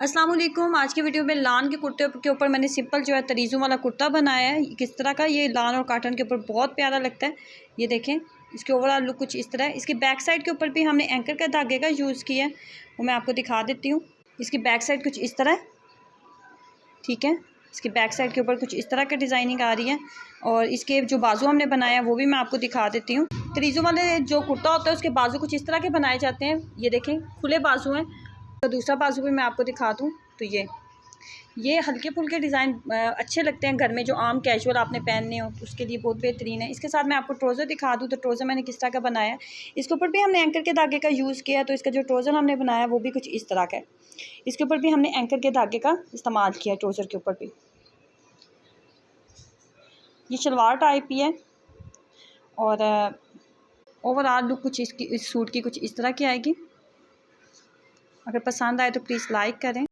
अस्सलाम वालेकुम। आज की वीडियो में लान के कुर्ते के ऊपर मैंने सिंपल जो है तरीज़ों वाला कुर्ता बनाया है। किस तरह का, ये लान और काटन के ऊपर बहुत प्यारा लगता है। ये देखें, इसके ओवरऑल लुक कुछ इस तरह है। इसके बैक साइड के ऊपर भी हमने एंकर का धागे का यूज़ किया है, वो मैं आपको दिखा देती हूँ। इसकी बैक साइड कुछ इस तरह है, ठीक है। इसकी बैक साइड के ऊपर कुछ इस तरह की डिज़ाइनिंग आ रही है और इसके जो बाजू हमने बनाया है वो भी मैं आपको दिखा देती हूँ। तरीज़ों वाले जो कुर्ता होता है उसके बाजू कुछ इस तरह के बनाए जाते हैं। ये देखें, खुले बाजू हैं। तो दूसरा बाजू भी मैं आपको दिखा दूँ तो ये हल्के फुल्के डिज़ाइन अच्छे लगते हैं घर में, जो आम कैजुअल आपने पहनने हो तो उसके लिए बहुत बेहतरीन है। इसके साथ मैं आपको ट्राउज़र दिखा दूँ तो ट्राउज़र मैंने किस तरह का बनाया है। इसके ऊपर भी हमने एंकर के धागे का यूज़ किया है, तो इसका जो ट्राउज़र हमने बनाया है वो भी कुछ इस तरह का है। इसके ऊपर भी हमने एंकर के धागे का इस्तेमाल किया है, ट्राउज़र के ऊपर भी। ये शलवार टाइप ही है और ओवरऑल लुक कुछ इसकी, इस सूट की कुछ इस तरह की आएगी। अगर पसंद आए तो प्लीज़ लाइक करें।